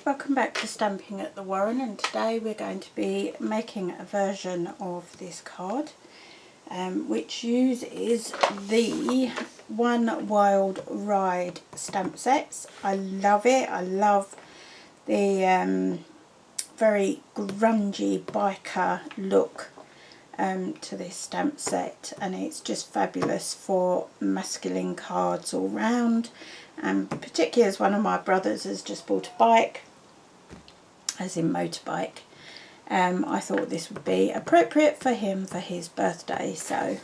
Welcome back to Stamping at the Warren, and today we're going to be making a version of this card which uses the One Wild Ride stamp sets. I love it. I love the very grungy biker look to this stamp set, and it's just fabulous for masculine cards all round, and particularly as one of my brothers has just bought a bike, as in motorbike, I thought this would be appropriate for him for his birthday, so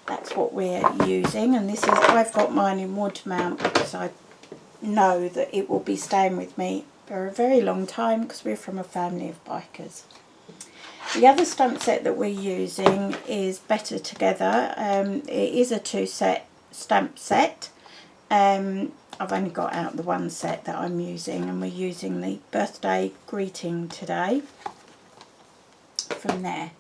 that's what we're using. And this is, I've got mine in wood mount because I know that it will be staying with me for a very long time because we're from a family of bikers. The other stamp set that we're using is Better Together. It is a two-set stamp set. I've only got out the one set that I'm using, and we're using the birthday greeting today from there.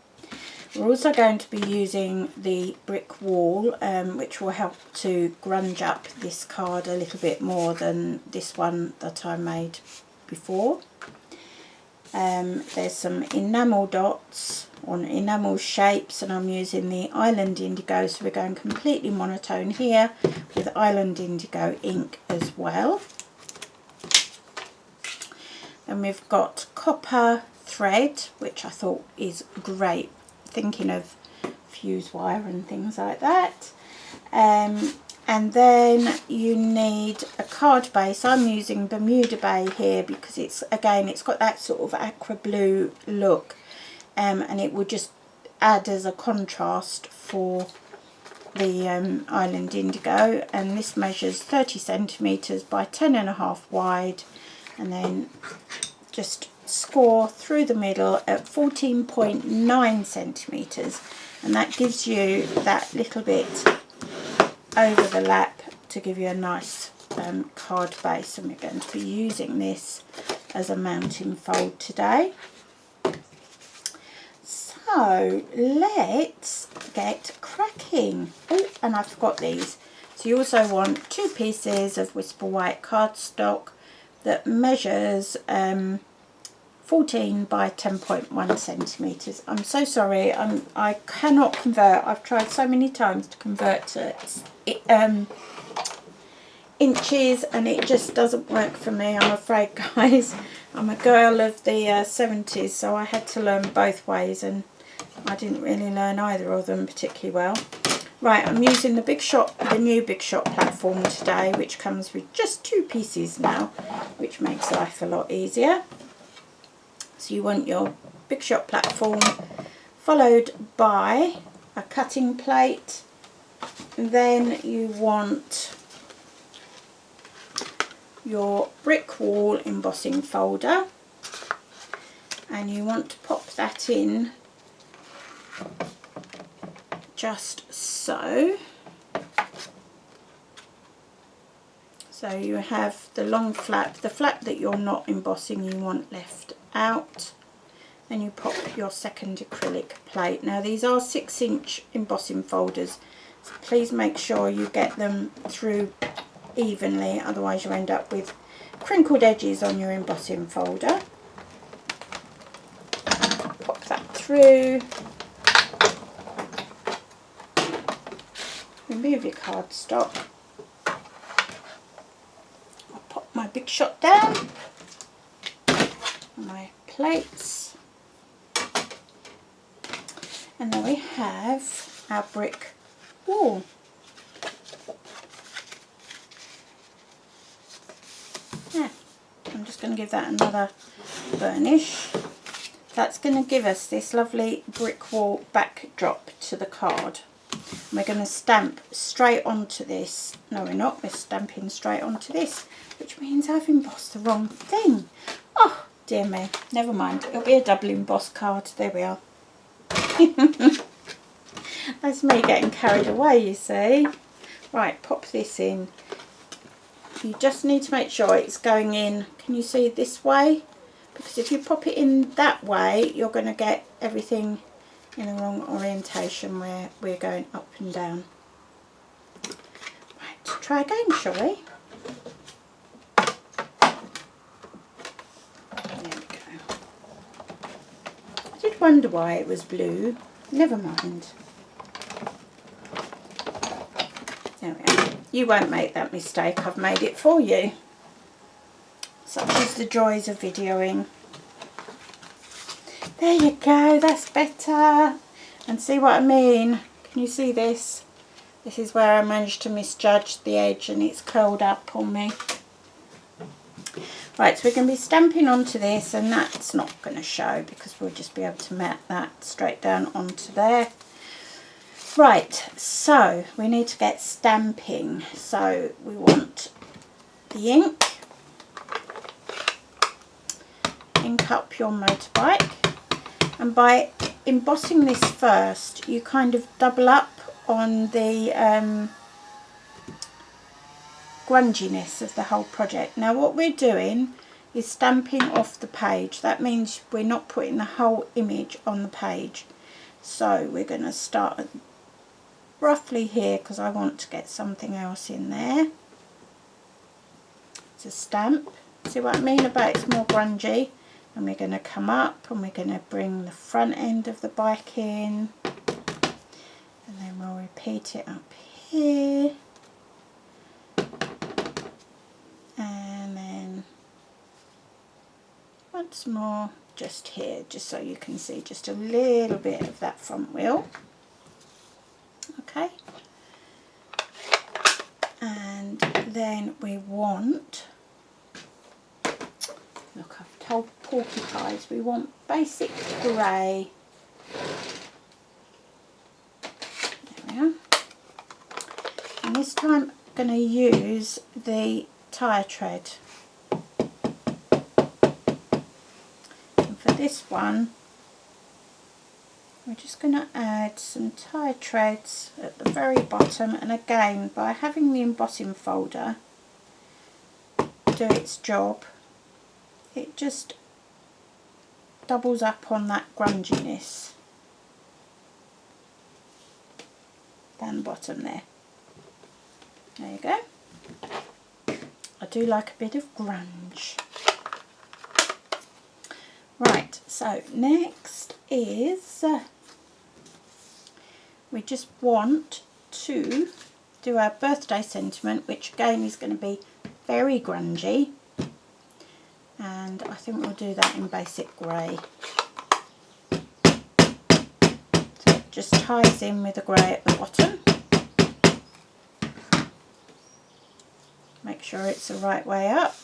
We're also going to be using the brick wall, which will help to grunge up this card a little bit more than this one that I made before. There's some enamel dots on enamel shapes, and I'm using the Island Indigo, so we're going completely monotone here with Island Indigo ink as well. And we've got copper thread, which I thought is great, thinking of fuse wire and things like that. And then you need a card base. I'm using Bermuda Bay here because it's, again, it's got that sort of aqua blue look, and it will just add as a contrast for the Island Indigo. And this measures 30 centimetres by 10.5 wide, and then just score through the middle at 14.9 centimetres, and that gives you that little bit over the lap to give you a nice card base. And we're going to be using this as a mounting fold today. So let's get cracking. Oh, and I forgot these. So you also want 2 pieces of Whisper White cardstock that measures 14 by 10.1 centimetres. I'm so sorry, I cannot convert. I've tried so many times to convert to inches, and it just doesn't work for me, I'm afraid, guys. I'm a girl of the 70s, so I had to learn both ways, and I didn't really learn either of them particularly well. Right, I'm using the Big Shot, the new Big Shot platform today, which comes with just 2 pieces now, which makes life a lot easier. So you want your Big Shot platform followed by a cutting plate. Then you want your brick wall embossing folder, and you want to pop that in just so. So you have the long flap, the flap that you're not embossing you want left out. Then you pop your second acrylic plate. Now these are 6-inch embossing folders, so please make sure you get them through evenly, otherwise you end up with crinkled edges on your embossing folder. Pop that through. Remove your cardstock. I'll pop my Big Shot down, my plates, and then we have our brick wall. Yeah, I'm just going to give that another burnish. That's going to give us this lovely brick wall backdrop to the card. We're going to stamp straight onto this. No, we're not. We're stamping straight onto this, which means I've embossed the wrong thing. Oh, dear me. Never mind. It'll be a double embossed card. There we are. That's me getting carried away, you see. Right, pop this in. You just need to make sure it's going in, can you see, this way? Because if you pop it in that way, you're going to get everything in the wrong orientation where we're going up and down. Right, try again, shall we? did wonder why it was blue. Never mind. There we are. You won't make that mistake. I've made it for you. Such is the joys of videoing. There you go. That's better. And see what I mean? Can you see this? This is where I managed to misjudge the edge and it's curled up on me. Right, so we're going to be stamping onto this, and that's not going to show because we'll just be able to mat that straight down onto there. Right, so we need to get stamping. So we want the ink. Ink up your motorbike. And by embossing this first, you kind of double up on the grunginess of the whole project. Now what we're doing is stamping off the page. That means we're not putting the whole image on the page. So we're going to start roughly here because I want to get something else in there to stamp. See what I mean about it's more grungy? And we're going to come up and we're going to bring the front end of the bike in, and then we'll repeat it up here, and then once more just here, just so you can see just a little bit of that front wheel. Okay, and then we want, look, I've told porcupines, we want basic grey. There we are. And this time I'm going to use the tire tread. And for this one, we're just going to add some tire treads at the very bottom, and again, by having the embossing folder do its job, it just doubles up on that grunginess down the bottom there. There you go. I do like a bit of grunge. Right, so next is we just want to do our birthday sentiment, which again is going to be very grungy, and I think we'll do that in basic grey. So it just ties in with the grey at the bottom. Make sure it's the right way up.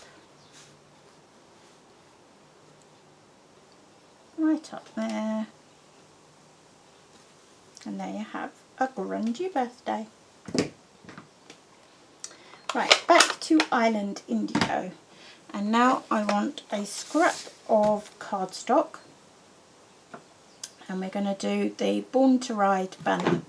Right up there. And there you have a grungy birthday. Right, back to Island Indigo. And now I want a scrap of cardstock. And we're going to do the Born to Ride banner.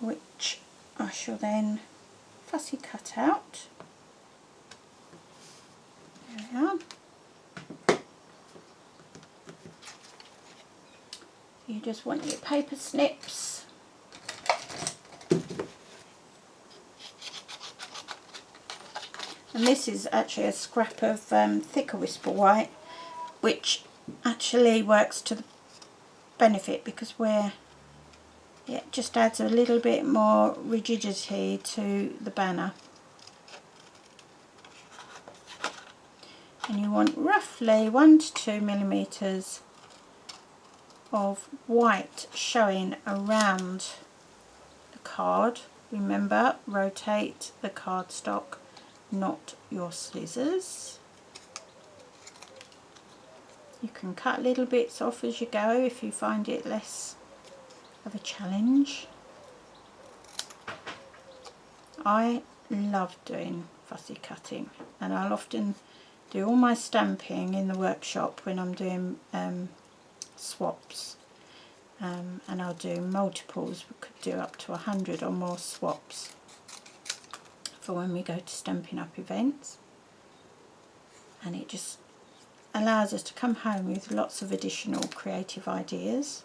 Which I shall then fussy cut out. There we are. You just want your paper snips. And this is actually a scrap of thicker Whisper White, which actually works to the benefit because it just adds a little bit more rigidity to the banner. And you want roughly 1 to 2 millimeters of white showing around the card. Remember, rotate the cardstock, not your scissors. You can cut little bits off as you go if you find it less of a challenge. I love doing fussy cutting, and I'll often do all my stamping in the workshop when I'm doing swaps, and I'll do multiples. We could do up to 100 or more swaps for when we go to Stampin' Up events, and it just allows us to come home with lots of additional creative ideas.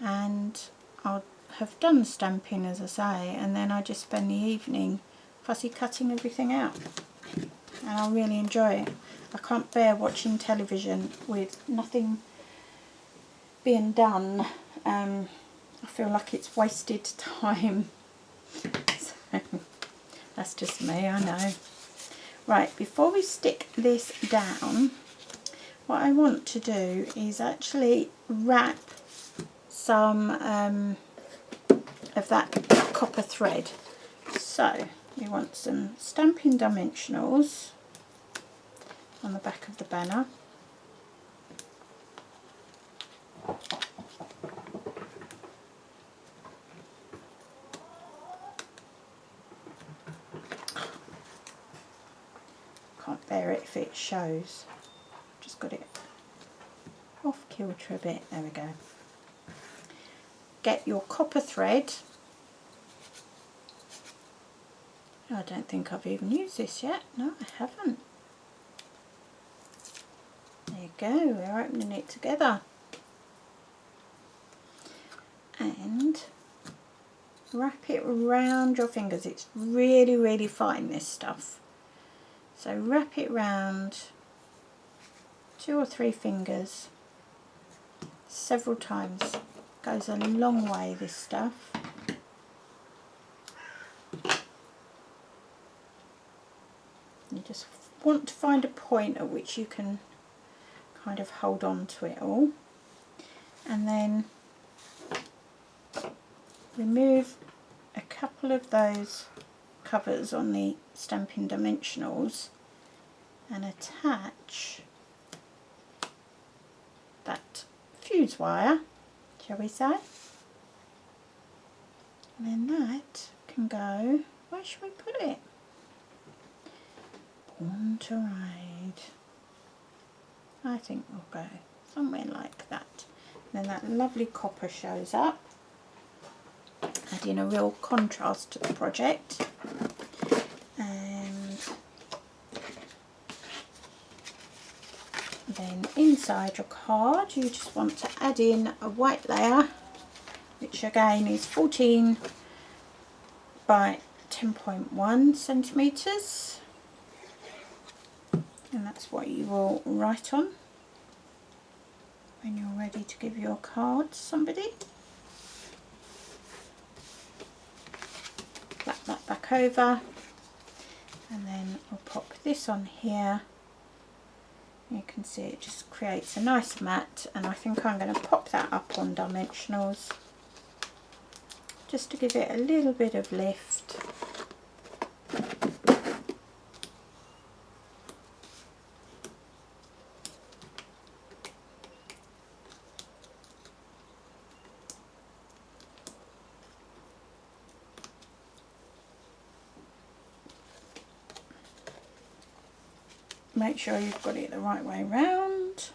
And I'll have done stamping, as I say, and then I just spend the evening fussy cutting everything out, and I really enjoy it. I can't bear watching television with nothing being done. I feel like it's wasted time. So that's just me, I know. Right, before we stick this down, what I want to do is actually wrap some of that copper thread. So we want some Stampin' Dimensionals on the back of the banner. Can't bear it if it shows. Just got it off kilter a bit. There we go. Get your copper thread. I don't think I've even used this yet. No, I haven't. There you go, we're opening it together. And wrap it around your fingers. It's really, really fine, this stuff. So wrap it round 2 or 3 fingers several times. Goes a long way, this stuff. You just want to find a point at which you can kind of hold on to it all, and then remove a couple of those covers on the Stampin' Dimensionals and attach that fuse wire, shall we say, and then that can go, where should we put it? Born to Ride. I think we'll go somewhere like that. And then that lovely copper shows up, adding a real contrast to the project. And then inside your card you just want to add in a white layer, which again is 14 by 10.1 centimetres. And that's what you will write on when you're ready to give your card to somebody. Flap that back over, and then I'll pop this on here. You can see it just creates a nice mat, and I think I'm going to pop that up on Dimensionals just to give it a little bit of lift. Make sure you've got it the right way round.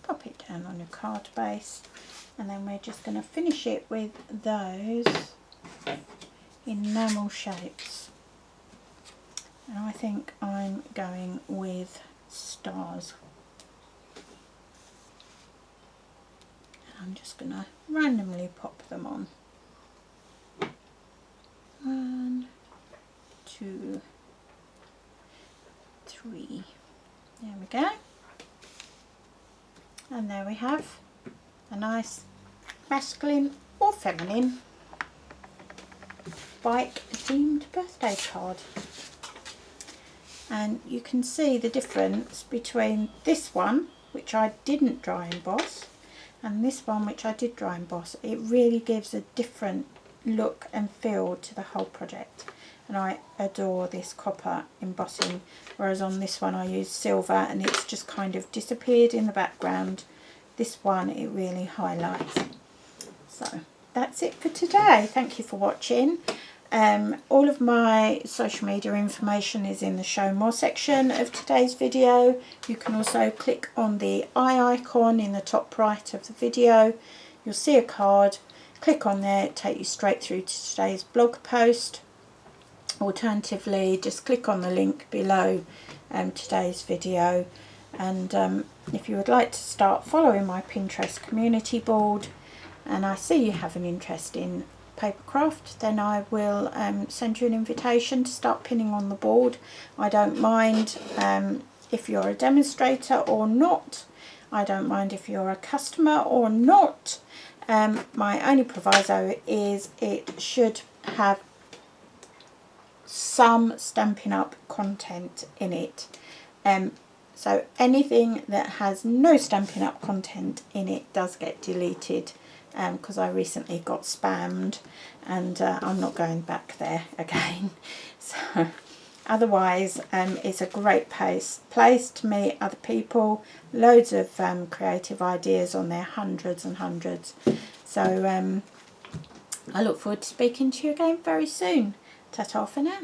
Pop it down on your card base, and then we're just going to finish it with those enamel shapes. And I think I'm going with stars. And I'm just going to randomly pop them on. 1, 2, 3. There we go. And there we have a nice masculine or feminine bike themed birthday card. And you can see the difference between this one, which I didn't dry emboss, and this one, which I did dry emboss. It really gives a different look and feel to the whole project, and I adore this copper embossing, whereas on this one I used silver and it's just kind of disappeared in the background. This one it really highlights. So that's it for today. Thank you for watching. All of my social media information is in the show more section of today's video. You can also click on the eye icon in the top right of the video. You'll see a card. Click on there, it takes you straight through to today's blog post. Alternatively, just click on the link below today's video And if you would like to start following my Pinterest community board, and I see you have an interest in Papercraft, then I will send you an invitation to start pinning on the board. I don't mind if you're a demonstrator or not. I don't mind if you're a customer or not. My only proviso is it should have some Stampin' Up content in it. So anything that has no Stampin' Up content in it does get deleted, because I recently got spammed, and I'm not going back there again. So otherwise, it's a great place to meet other people, loads of creative ideas on there, hundreds and hundreds. So I look forward to speaking to you again very soon. Ta-ta for now.